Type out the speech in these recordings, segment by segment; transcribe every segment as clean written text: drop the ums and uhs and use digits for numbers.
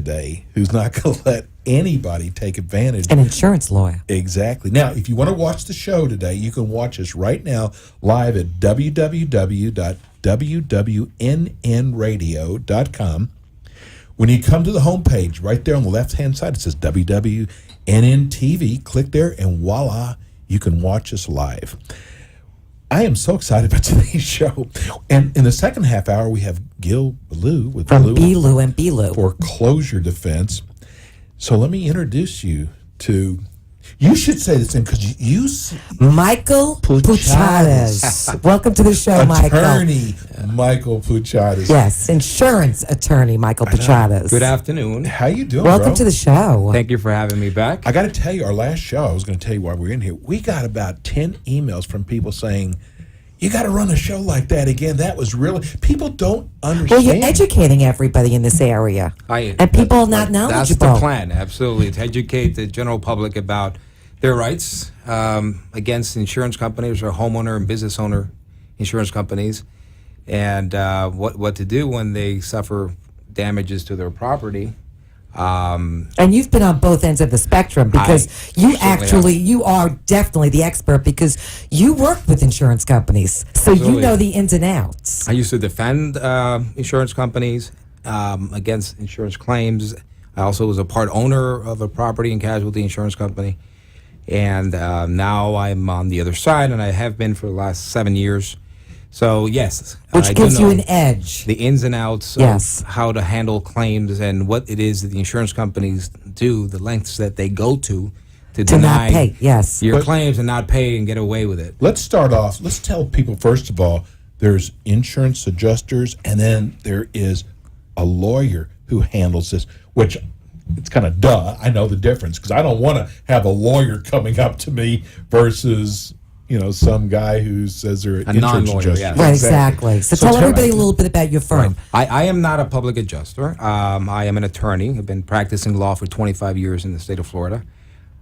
today who's not going to let anybody take advantage. An insurance lawyer. Exactly. Now, if you want to watch the show today, you can watch us right now live at www.wwnnradio.com. When you come to the homepage, right there on the left-hand side, it says WWNN TV. Click there, and voila, you can watch us live. I am so excited about today's show. And in the second half hour, we have Gil Ballou with From Ballou and Ballou. Foreclosure Defense. So let me introduce you to, you should say this name because you Michael Puchadas. Welcome to the show, Michael. Attorney Michael Puchadas. Yes, insurance attorney Michael Puchadas. Good afternoon. How you doing, Welcome bro? to the show. Thank you for having me back. I got to tell you, our last show, I was going to tell you why we're in here. We got about 10 emails from people saying, you got to run a show like that again. That was really, people don't understand. Well, you're educating everybody in this area. And people are not knowledgeable. That's the plan, absolutely, to educate the general public about their rights against insurance companies or homeowner and business owner insurance companies, and what to do when they suffer damages to their property. And you've been on both ends of the spectrum because you are definitely the expert because you work with insurance companies. So you know the ins and outs. I used to defend insurance companies against insurance claims. I also was a part owner of a property and casualty insurance company. And now I'm on the other side, and I have been for the last 7 years. So, yes. Which gives you an edge. The ins and outs of how to handle claims and what it is that the insurance companies do, the lengths that they go to deny not pay. Yes. your claims and not pay and get away with it. Let's start off. Let's tell people, first of all, there's insurance adjusters, and then there is a lawyer who handles this, which it's kind of duh. I know the difference because I don't want to have a lawyer coming up to me versus some guy who says they're an insurance adjuster. Yes. Right, exactly. So tell everybody a little bit about your firm. Right. I am not a public adjuster. I am an attorney. I've been practicing law for 25 years in the state of Florida.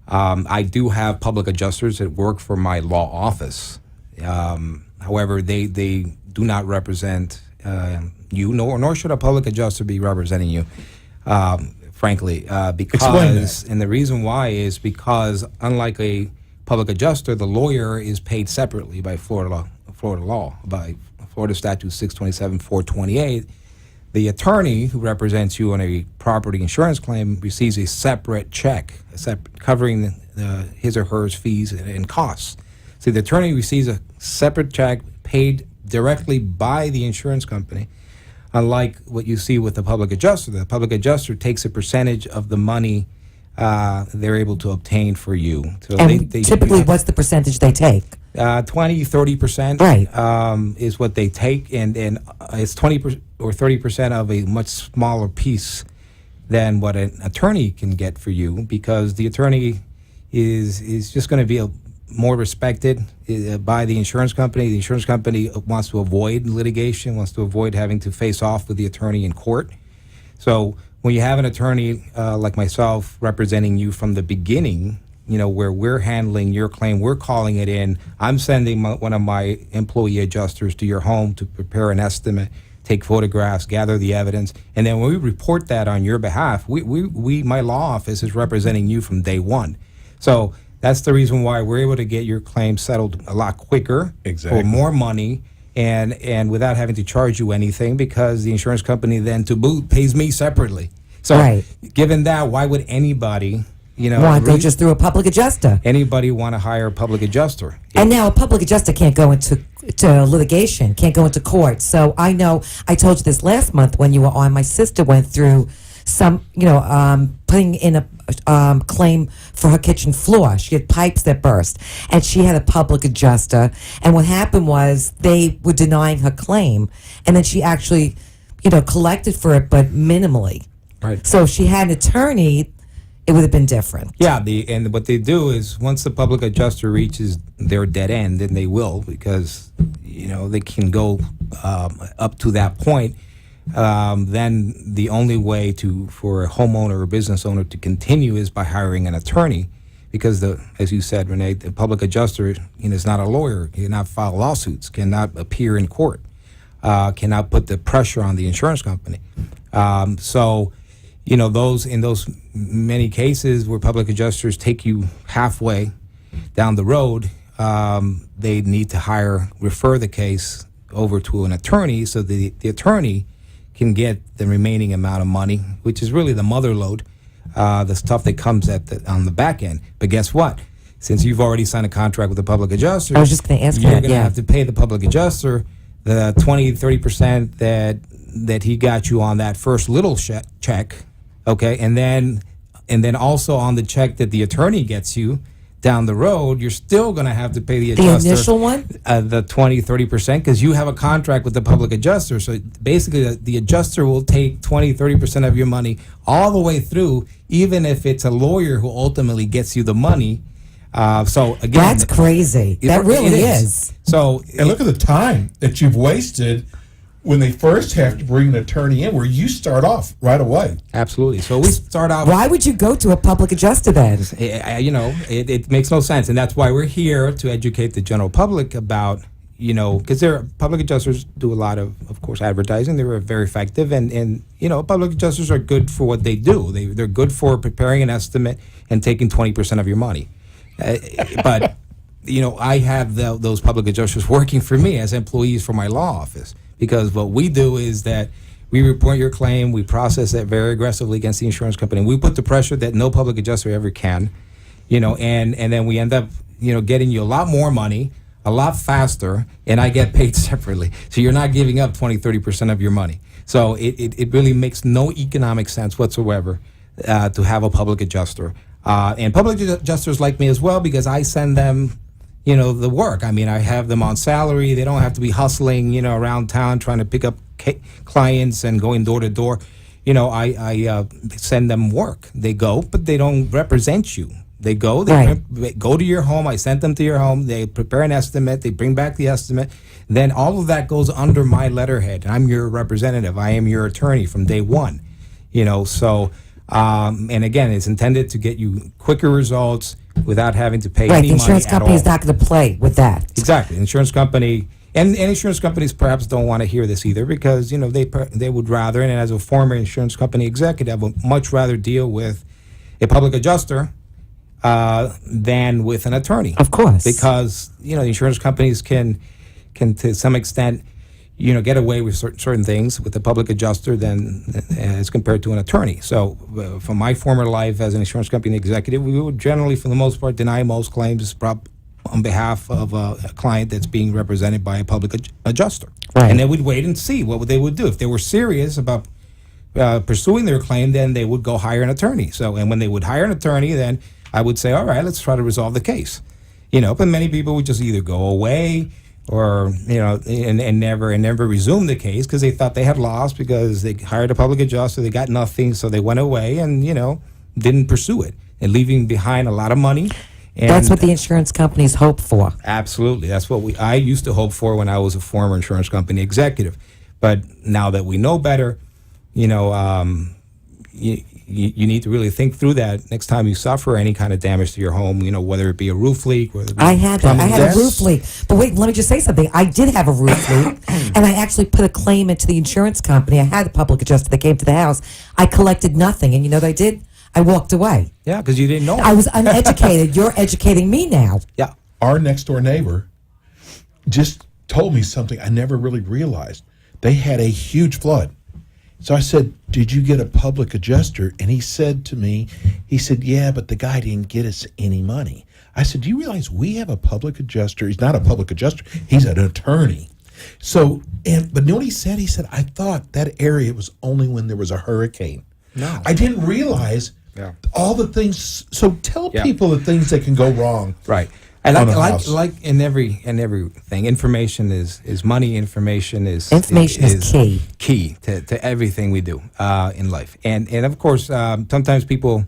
I do have public adjusters that work for my law office. However, they do not represent you, nor should a public adjuster be representing you, frankly. Because, and the reason why is because unlike a public adjuster, the lawyer is paid separately by Florida law, by Florida Statute 627-428. The attorney who represents you on a property insurance claim receives a separate check, covering his or her fees and costs. So the attorney receives a separate check paid directly by the insurance company, unlike what you see with the public adjuster. The public adjuster takes a percentage of the money they're able to obtain for you. So and they typically, what's the percentage they take? 20-30%, right, is what they take, and it's 20% or 30% of a much smaller piece than what an attorney can get for you, because the attorney is just going to be more respected by the insurance company. The insurance company wants to avoid litigation, wants to avoid having to face off with the attorney in court. So when you have an attorney like myself representing you from the beginning, where we're handling your claim, we're calling it in, I'm sending one of my employee adjusters to your home to prepare an estimate, take photographs, gather the evidence, and then when we report that on your behalf, my law office is representing you from day one. So that's the reason why we're able to get your claim settled a lot quicker, for more money, and without having to charge you anything, because the insurance company then to boot pays me separately. So given that, why would anybody want to go just through a public adjuster? Anybody want to hire a public adjuster? And now a public adjuster can't go into litigation, can't go into court. So I know, I told you this last month when you were on, my sister went through some, putting in a claim for her kitchen floor. She had pipes that burst, and she had a public adjuster. And what happened was they were denying her claim, and then she actually, collected for it, but minimally. Right. So if she had an attorney, it would have been different. Yeah, and what they do is once the public adjuster reaches their dead end, and they will, because they can go up to that point. Then the only way for a homeowner or business owner to continue is by hiring an attorney, because as you said, Rene, the public adjuster is not a lawyer, cannot file lawsuits, cannot appear in court, cannot put the pressure on the insurance company. So those in those many cases where public adjusters take you halfway down the road, they need to refer the case over to an attorney, so the attorney can get the remaining amount of money, which is really the mother load, the stuff that comes on the back end. But guess what? Since you've already signed a contract with the public adjuster, I was just going to ask you're that. going to Yeah. have to pay the public adjuster the 20-30% that he got you on that first little check, okay, and then also on the check that the attorney gets you down the road, you're still going to have to pay the adjuster initial one, the 20-30%, because you have a contract with the public adjuster. So basically, the adjuster will take 20-30% of your money all the way through, even if it's a lawyer who ultimately gets you the money. So again, that's crazy. That really is. So And look at the time that you've wasted when they first have to bring an attorney in, where you start off right away. absolutely. So we start out. Why would you go to a public adjuster then? It makes no sense, and that's why we're here to educate the general public about, because public adjusters do a lot of course, advertising. They're very effective, and public adjusters are good for what they do. They're good for preparing an estimate and taking 20% of your money. But I have those public adjusters working for me as employees for my law office, because what we do is that we report your claim, we process it very aggressively against the insurance company, and we put the pressure that no public adjuster ever can, and then we end up, getting you a lot more money, a lot faster, and I get paid separately. So you're not giving up 20-30% of your money. So it really makes no economic sense whatsoever to have a public adjuster. And public adjusters like me as well, because I send them, the work. I mean, I have them on salary. They don't have to be hustling, around town trying to pick up clients and going door to door. I send them work. They go, but they don't represent you. They go, they go to your home. I sent them to your home. They prepare an estimate. They bring back the estimate. Then all of that goes under my letterhead. I'm your representative. I am your attorney from day one. So, and again, it's intended to get you quicker results without having to pay any the insurance money at company is all. not going to play with that. Exactly. Insurance company and insurance companies perhaps don't want to hear this either, because they would rather, and as a former insurance company executive, I would much rather deal with a public adjuster than with an attorney. Of course. Because the insurance companies can to some extent get away with certain things with a public adjuster than as compared to an attorney. So from my former life as an insurance company executive, we would generally, for the most part, deny most claims brought on behalf of a client that's being represented by a public adjuster. Right. And then we'd wait and see what they would do. If they were serious about pursuing their claim, then they would go hire an attorney. And when they would hire an attorney, then I would say, all right, let's try to resolve the case. But many people would just either go away or and never resume the case because they thought they had lost, because they hired a public adjuster, they got nothing, so they went away and didn't pursue it, and leaving behind a lot of money. And that's what the insurance companies hope for. Absolutely, that's what I used to hope for when I was a former insurance company executive. But now that we know better, you need to really think through that next time you suffer any kind of damage to your home, whether it be a roof leak. Whether it be I had that. I had plumbing. a roof leak. But wait, let me just say something. I did have a roof leak, and I actually put a claim into the insurance company. I had a public adjuster that came to the house. I collected nothing, and you know what I did? I walked away. Yeah, because you didn't know. I was uneducated. You're educating me now. Yeah. Our next door neighbor just told me something I never really realized. They had a huge flood. So I said, did you get a public adjuster? And he said to me, yeah, but the guy didn't get us any money. I said, do you realize we have a public adjuster? He's not a public adjuster. He's an attorney. So, but you know what he said? He said, I thought that area was only when there was a hurricane. No. I didn't realize all the things. So tell people the things that can go wrong. Right. And on a house. like in everything, information is money. Information is key. Key to everything we do in life. And of course, sometimes people,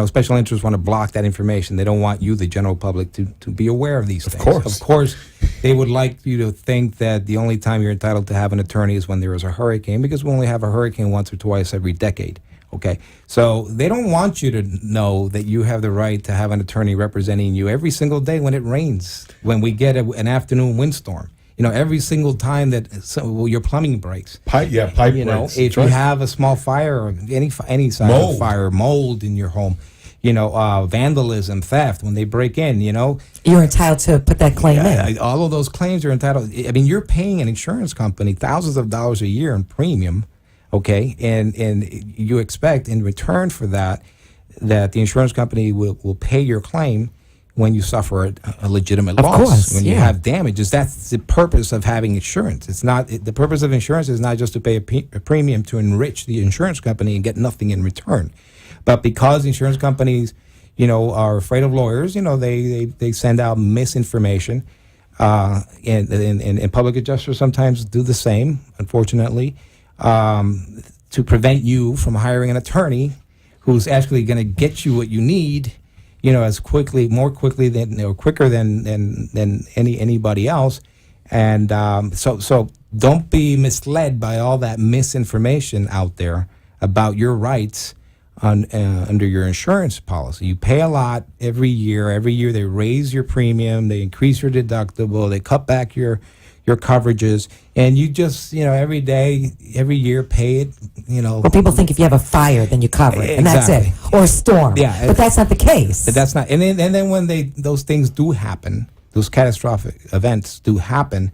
special interests want to block that information. They don't want you, the general public, to be aware of these things. Of course, they would like you to think that the only time you're entitled to have an attorney is when there is a hurricane, because we only have a hurricane once or twice every decade. Okay, so they don't want you to know that you have the right to have an attorney representing you every single day when it rains, when we get an afternoon windstorm. every single time that your plumbing breaks. Pipe breaks. If you have a small fire or any size of fire, mold in your home, vandalism, theft, when they break in, You're entitled to put that claim in. all of those claims are entitled. I mean, you're paying an insurance company thousands of dollars a year in premium, okay, and you expect in return for that the insurance company will pay your claim when you suffer a legitimate loss, course, when you have damages. That's the purpose of having insurance. It's not the purpose of insurance is not just to pay a premium to enrich the insurance company and get nothing in return, but because insurance companies, are afraid of lawyers, they send out misinformation, and public adjusters sometimes do the same, unfortunately, to prevent you from hiring an attorney who's actually going to get you what you need, more quickly than or quicker than anybody else, and so don't be misled by all that misinformation out there about your rights under your insurance policy. You pay a lot every year. Every year they raise your premium, they increase your deductible, they cut back your coverages, and you just every year pay it. Well, people think if you have a fire, then you cover it, and Exactly. that's it, or a storm. Yeah, but that's not the case. But that's not. And then when those things do happen, those catastrophic events do happen,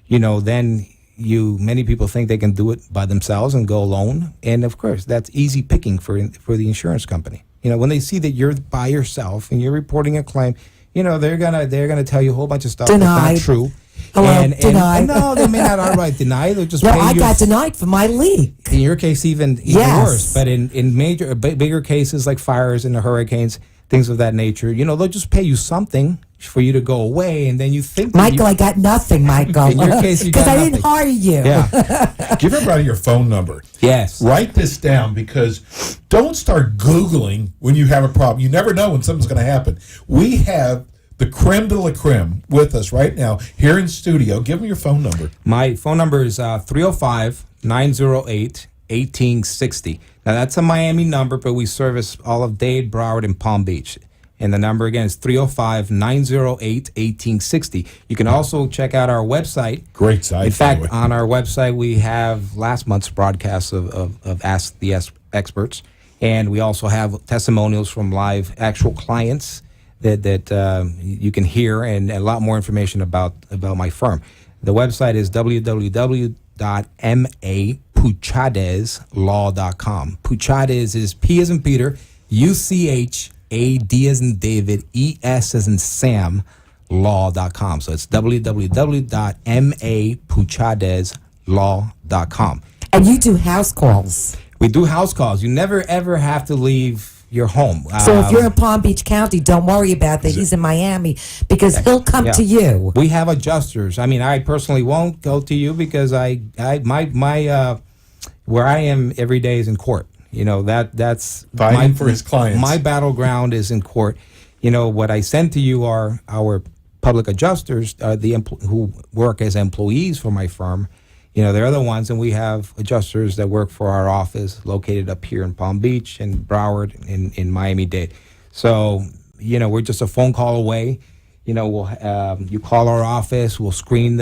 then many people think they can do it by themselves and go alone, and of course that's easy picking for the insurance company. When they see that you're by yourself and you're reporting a claim, they're gonna tell you a whole bunch of stuff Denied. that's not true. Hello, denied. No, they may not outright deny. They'll just No, pay I you. got denied for my leak. In your case, even Yes. worse. But in major, bigger cases like fires and the hurricanes, things of that nature, they'll just pay you something for you to go away, and then you think, Michael, I got nothing, Michael. In your case, you got because I didn't nothing. hire you. Yeah. Give everybody your phone number. Yes. Write this down, because don't start Googling when you have a problem. You never know when something's going to happen. We have the creme de la creme with us right now here in studio. Give them your phone number. My phone number is 305-908-1860. Now, that's a Miami number, but we service all of Dade, Broward, and Palm Beach. And the number, again, is 305-908-1860. You can also check out our website. Great site. In fact, by the way. on our website, we have last month's broadcast of Ask the Experts. And we also have testimonials from live actual clients that you can hear, and a lot more information about my firm. The website is www.mapuchadezlaw.com. Puchades is P as in Peter, UCHAD as in David, ES as in Sam, law.com. So it's www.mapuchadezlaw.com. And you do house calls. We do house calls. You never ever have to leave your home. So if you're in Palm Beach County, don't worry about that. He's in Miami, because he'll come to you. We have adjusters. I mean, I personally won't go to you because my where I am every day is in court. That's Fighting for his clients. My battleground is in court. What I send to you are our public adjusters, who work as employees for my firm. They're the ones, and we have adjusters that work for our office located up here in Palm Beach and Broward in Miami-Dade. So, we're just a phone call away. We'll you call our office, we'll screen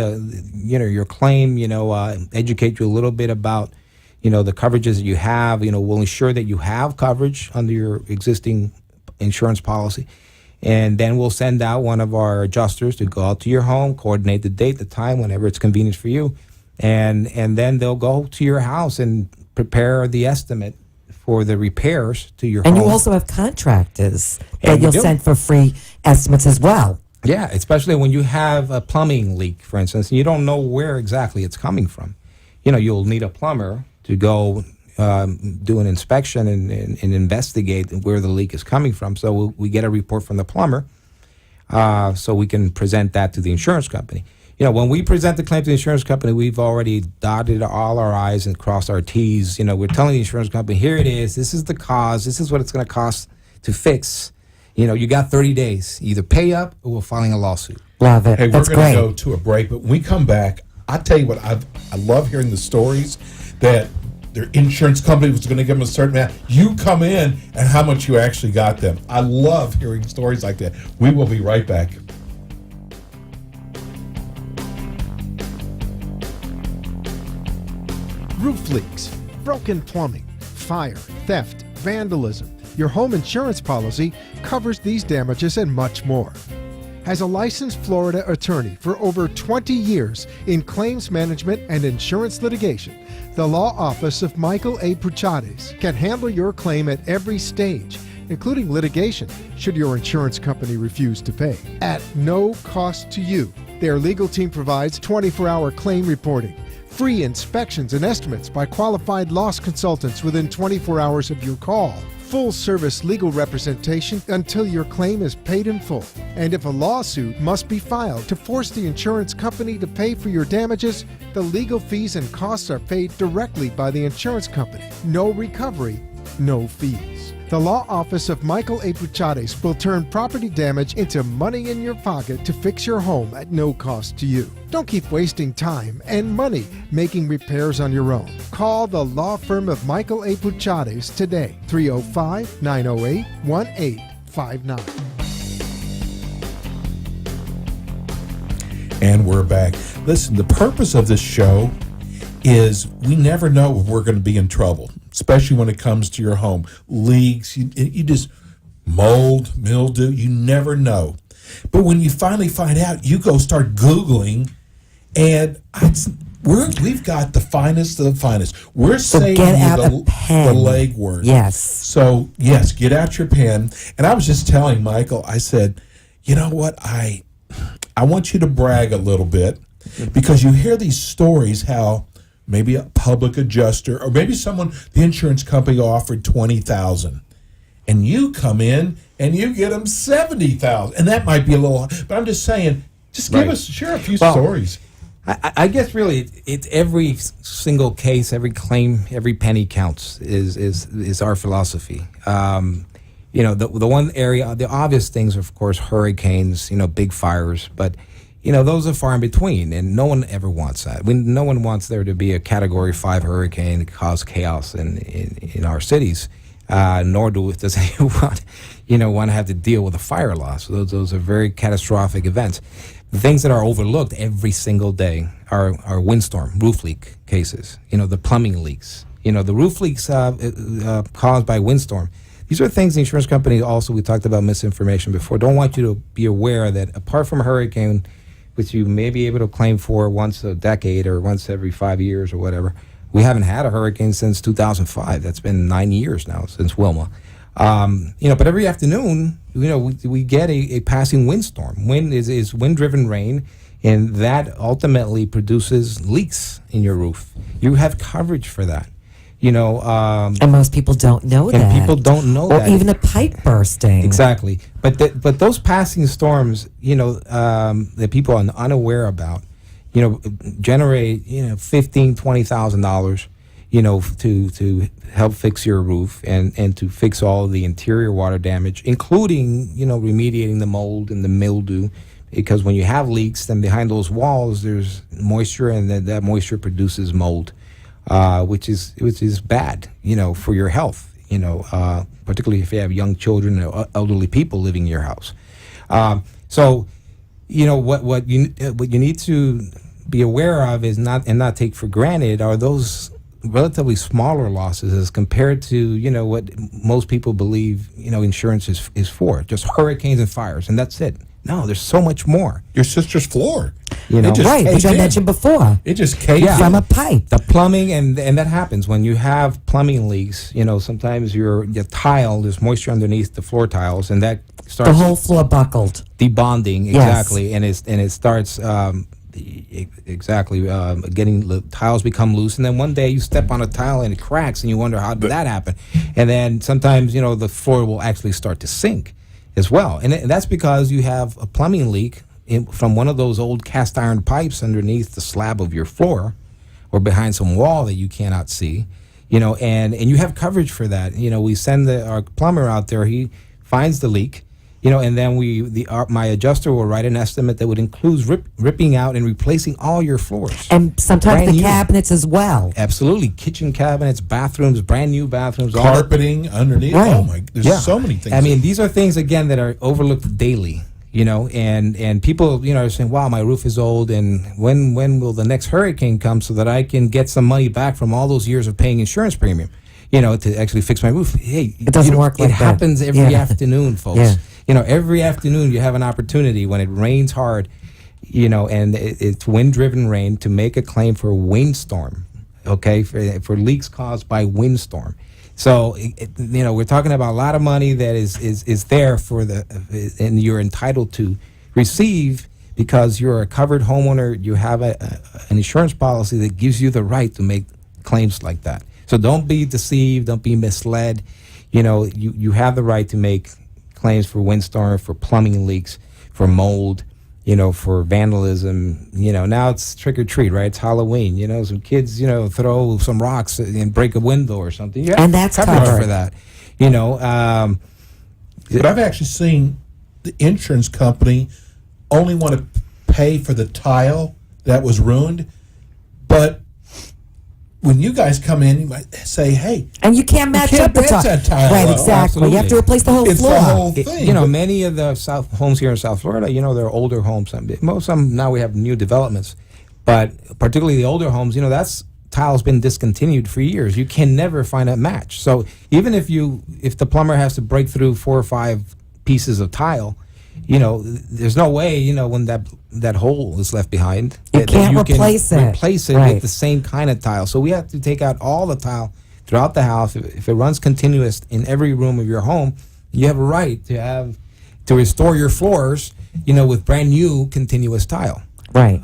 your claim, educate you a little bit about, the coverages that you have. We'll ensure that you have coverage under your existing insurance policy. And then we'll send out one of our adjusters to go out to your home, coordinate the date, the time, whenever it's convenient for you. And then they'll go to your house and prepare the estimate for the repairs to your home. And you also have contractors And that we you'll do. send for free estimates as well. Yeah, especially when you have a plumbing leak, for instance, and you don't know where exactly it's coming from. You'll need a plumber to go do an inspection and investigate where the leak is coming from. So we get a report from the plumber, so we can present that to the insurance company. When we present the claim to the insurance company, we've already dotted all our I's and crossed our T's. We're telling the insurance company, here it is. This is the cause. This is what it's going to cost to fix. You got 30 days. Either pay up or we're filing a lawsuit. Love it. Hey, That's we're going great. to go to a break, but when we come back, I tell you what, I love hearing the stories that their insurance company was going to give them a certain amount. You come in and how much you actually got them. I love hearing stories like that. We will be right back. roof leaks, broken plumbing, fire, theft, vandalism. Your home insurance policy covers these damages and much more. As a licensed Florida attorney for over 20 years in claims management and insurance litigation, the law office of Michael A. Puchades can handle your claim at every stage, including litigation, should your insurance company refuse to pay, at no cost to you. Their legal team provides 24-hour claim reporting, free inspections and estimates by qualified loss consultants within 24 hours of your call, full-service legal representation until your claim is paid in full. And if a lawsuit must be filed to force the insurance company to pay for your damages, the legal fees and costs are paid directly by the insurance company. No recovery, no fees. The law office of Michael A. Puchades will turn property damage into money in your pocket to fix your home at no cost to you. Don't keep wasting time and money making repairs on your own. Call the law firm of Michael A. Puchades today, 305-908-1859. And we're back. Listen, the purpose of this show is we never know if we're going to be in trouble, especially when it comes to your home. Leaks, you just mold, mildew, you never know. But when you finally find out, you go start Googling, and we've got the finest of the finest. We're saving get out you a pen. the legwork. Yes. So, yes, get out your pen. And I was just telling Michael, I said, you know what, I want you to brag a little bit, because you hear these stories how maybe a public adjuster, or maybe someone, the insurance company offered $20,000, and you come in and you get them $70,000, and that might be a little. But I'm just saying, just share a few stories. I guess really it's every single case, every claim, every penny counts is our philosophy. The one area, the obvious things, of course, hurricanes, big fires, but those are far in between, and no one ever wants that. No one wants there to be a Category 5 hurricane that cause chaos in our cities, nor does anyone, want to have to deal with a fire loss. Those are very catastrophic events. The things that are overlooked every single day are windstorm, roof leak cases, the plumbing leaks, the roof leaks caused by windstorm. These are things the insurance company also, we talked about misinformation before, don't want you to be aware that apart from a hurricane, which you may be able to claim for once a decade or once every 5 years or whatever. We haven't had a hurricane since 2005. That's been 9 years now since Wilma. But every afternoon, we get a passing windstorm. Wind is wind-driven rain, and that ultimately produces leaks in your roof. You have coverage for that. And most people don't know that. And people don't know that. Or even a pipe bursting. Exactly. But those passing storms, that people are unaware about, generate, $15,000, $20,000, to help fix your roof and to fix all of the interior water damage, including, remediating the mold and the mildew. Because when you have leaks, then behind those walls, there's moisture, and that moisture produces mold. Which is bad, for your health, particularly if you have young children or elderly people living in your house. What you need to be aware of is not take for granted are those relatively smaller losses as compared to what most people believe insurance is for, just hurricanes and fires, and that's it. No, there's so much more. Your sister's floor. Right, which I mentioned before. It just caved in. From a pipe. The plumbing, and that happens when you have plumbing leaks. Sometimes your tile, there's moisture underneath the floor tiles, and that starts the whole floor buckled. Debonding, Yes. exactly, and it starts getting the tiles become loose, and then one day you step on a tile and it cracks, and you wonder how did that happen, and then sometimes the floor will actually start to sink as well, and that's because you have a plumbing leak from one of those old cast iron pipes underneath the slab of your floor or behind some wall that you cannot see, and you have coverage for that. We send our plumber out there, he finds the leak, and then my adjuster will write an estimate that would include ripping out and replacing all your floors. And sometimes Brand the new. cabinets as well. Absolutely. Kitchen cabinets, bathrooms, brand new bathrooms. Carpeting underneath. Right. Oh, my. There's so many things. I mean, these are things, again, that are overlooked daily. and people, are saying, wow, my roof is old, and when will the next hurricane come so that I can get some money back from all those years of paying insurance premium, to actually fix my roof? Hey, It doesn't work like it that. happens every Yeah. afternoon, folks. Every afternoon you have an opportunity when it rains hard, and it's wind-driven rain, to make a claim for a windstorm, okay, for leaks caused by windstorm. So, we're talking about a lot of money that is there and you're entitled to receive because you're a covered homeowner. You have an insurance policy that gives you the right to make claims like that. So don't be deceived. Don't be misled. You have the right to make claims for windstorm, for plumbing leaks, for mold, for vandalism. Now it's trick or treat, right? It's Halloween. Some kids, throw some rocks and break a window or something. Yeah, And that's covered for that. But I've actually seen the insurance company only want to pay for the tile that was ruined, but when you guys come in, you might say, "Hey, And you can't match can't up the match tile. that tile Right, up. exactly. You have to Absolutely. replace the whole it's floor. the whole thing." Many of the homes here in South Florida, they're older homes. Most of them now we have new developments, but particularly the older homes, that's tile's been discontinued for years. You can never find a match. So even if the plumber has to break through 4 or 5 pieces of tile, there's no way, when that hole is left behind, You can't replace it. Replace it Right. with the same kind of tile. So we have to take out all the tile throughout the house. If it runs continuous in every room of your home, you have a right to restore your floors, with brand new continuous tile. Right.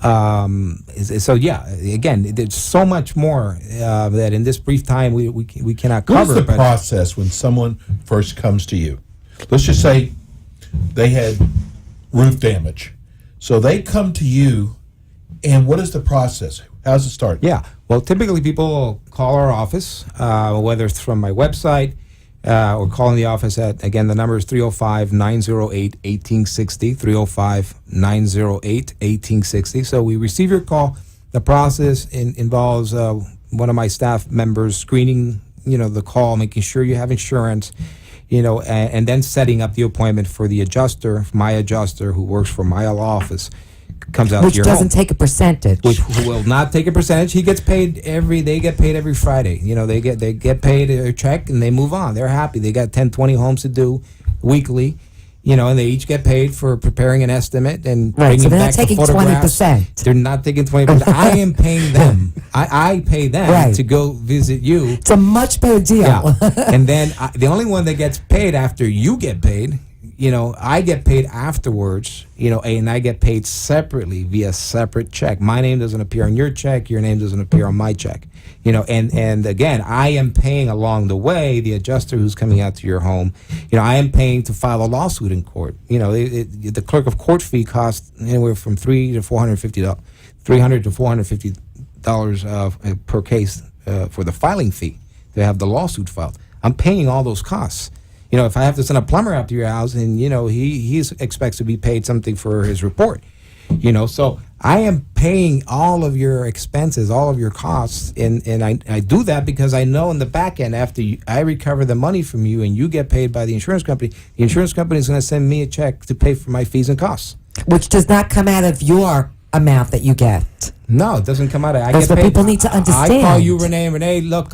So yeah, again, there's so much more that in this brief time we cannot What is cover. the but process when someone first comes to you? Let's just say they had roof damage. So they come to you, and what is the process? How does it start? yeah, well, typically people will call our office, whether it's from my website or calling the office at, again, the number is 305-908-1860, 305-908-1860. So we receive your call. The process involves one of my staff members screening, the call, making sure you have insurance, and then setting up the appointment for the adjuster, my adjuster, who works for my office, comes out Which to your doesn't home. take a percentage. Which will not take a percentage. They get paid every Friday. They get paid a check and they move on. They're happy. They got 10, 20 homes to do weekly, and they each get paid for preparing an estimate and Right, so bringing they're not back the taking photographs. 20%. They're not taking 20%. I am paying them. I pay them Right. to go visit you. It's a much better deal. Yeah. And then the only one that gets paid after you get paid, I get paid afterwards, and I get paid separately via separate check. My name doesn't appear on your check. Your name doesn't appear on my check. And again, I am paying along the way the adjuster who's coming out to your home. I am paying to file a lawsuit in court. The clerk of court fee costs anywhere from $300 to $450 per case for the filing fee to have the lawsuit filed. I'm paying all those costs. If I have to send a plumber out to your house, and he expects to be paid something for his report. So I am paying all of your expenses, all of your costs, and I do that because I know in the back end, after I recover the money from you and you get paid by the insurance company is going to send me a check to pay for my fees and costs. Which does not come out of your amount that you get. No, it doesn't come out of. I That's get what paid. people need to understand. I call you, Rene. Rene, look,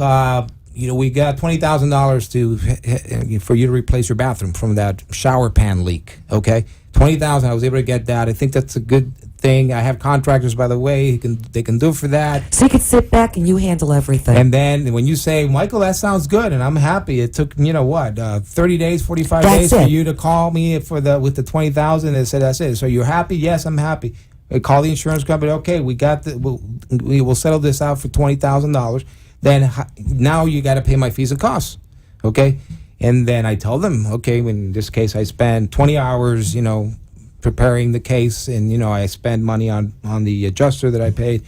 we got $20,000 for you to replace your bathroom from that shower pan leak. Okay, $20,000. I was able to get that. I think that's a good thing. I have contractors, by the way. They can do it for that. So you can sit back and you handle everything. And then when you say, Michael, that sounds good, and I'm happy. It took 30 days, 45 That's days for it. you to call me with the $20,000 and say that's it. So you're happy? Yes, I'm happy. I call the insurance company. Okay, we will settle this out for $20,000. Then now you got to pay my fees and costs, okay? And then I tell them, okay, in this case I spend 20 hours, preparing the case, and I spend money on the adjuster that I paid.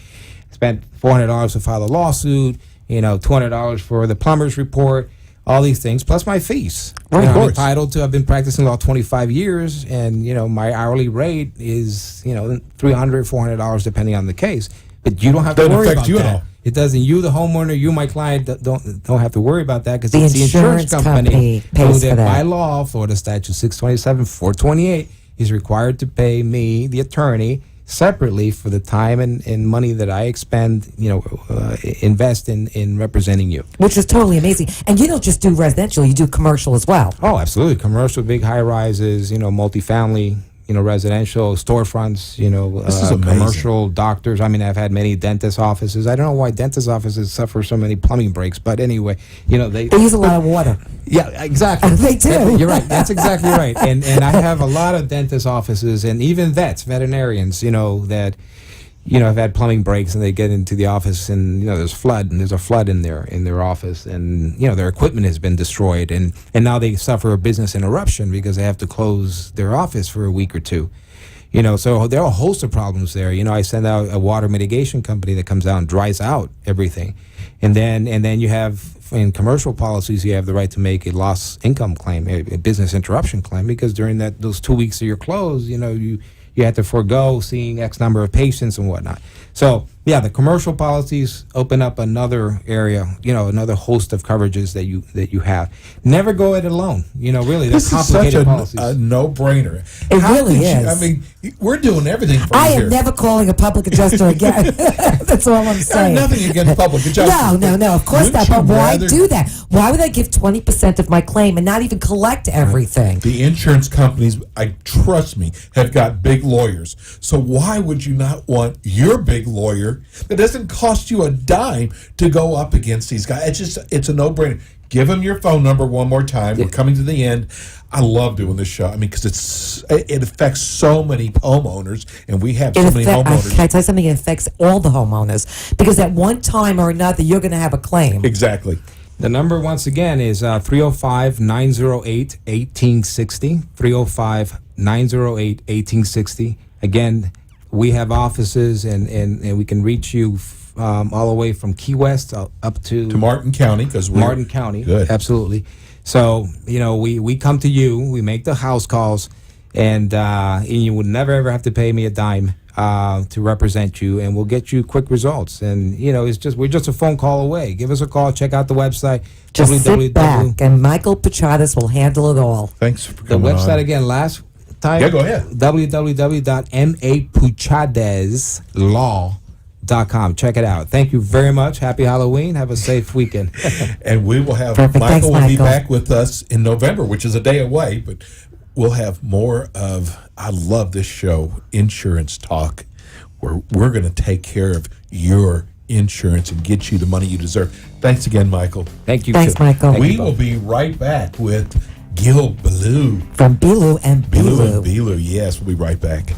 Spent $400 to file a lawsuit, $200 for the plumber's report, all these things plus my fees. Right, of I'm course. entitled to. I've been practicing law 25 years, and my hourly rate is $300, $400 depending on the case. But you don't have to Doesn't worry affect about you at that. all. It doesn't. You, the homeowner, you, my client, don't have to worry about that because The it's the insurance insurance company company pays who for that. by law, Florida Statute 627, 428, is required to pay me, the attorney, separately for the time and money that I expend, invest in representing you. Which is totally amazing. And you don't just do residential; you do commercial as well. Oh, absolutely. Commercial, big high rises, multifamily, residential storefronts, This is amazing. commercial doctors. I mean, I've had many dentist offices. I don't know why dentist offices suffer so many plumbing breaks, but anyway, they They use a lot of water. yeah, exactly. They do. You're right. That's exactly right. And I have a lot of dentist offices and even veterinarians, that have had plumbing breaks and they get into the office and there's a flood in their office and their equipment has been destroyed and now they suffer a business interruption because they have to close their office for a week or two. So there are a host of problems there. I send out a water mitigation company that comes out and dries out everything. And then you have in commercial policies you have the right to make a lost income claim, a business interruption claim, because during those 2 weeks that you're closed, you have to forego seeing X number of patients and whatnot. So, yeah, the commercial policies open up another area, another host of coverages that you have. Never go it alone. Really, they're This is such complicated policies. a no-brainer. It How really could is. I mean, we're doing everything for I you am here. never calling a public adjuster again. That's all I'm I have saying. nothing against public adjusters. No, of course Wouldn't not. But you why rather- do that? Why would I give 20% of my claim and not even collect everything? The insurance companies, trust me, have got big lawyers. So why would you not want your big lawyer that doesn't cost you a dime to go up against these guys? It's a no-brainer. Give them your phone number one more time. We're coming to the end. I love doing this show. I mean, because it affects so many homeowners, and we have so many homeowners. Can I tell you something? It affects all the homeowners because at one time or another, you're going to have a claim. Exactly. The number, once again, is 305-908-1860, 305-908-1860. Again, we have offices, and we can reach you all the way from Key West up to Martin County, because we're Martin County. Good. Absolutely. So, we come to you, we make the house calls, and you would never, ever have to pay me a dime to represent you, and we'll get you quick results. And, we're just a phone call away. Give us a call, check out the website. Just sit back, and Michael Puchadas will handle it all. Thanks for The coming website on. again, last time. Yeah, go ahead. www.mapuchadezlaw.com. Check it out. Thank you very much. Happy Halloween. Have a safe weekend. And we will have Perfect. Michael Thanks, will be Michael. back with us in November, which is a day away, but we'll have more of, I love this show, Insurance Talk, where we're going to take care of your insurance and get you the money you deserve. Thanks again, Michael. Thank you. Thanks, too. Michael. Thank We you both. will be right back with Gil Ballou. From Bilu and Ballou Bilu. and Ballou, yes, we'll be right back.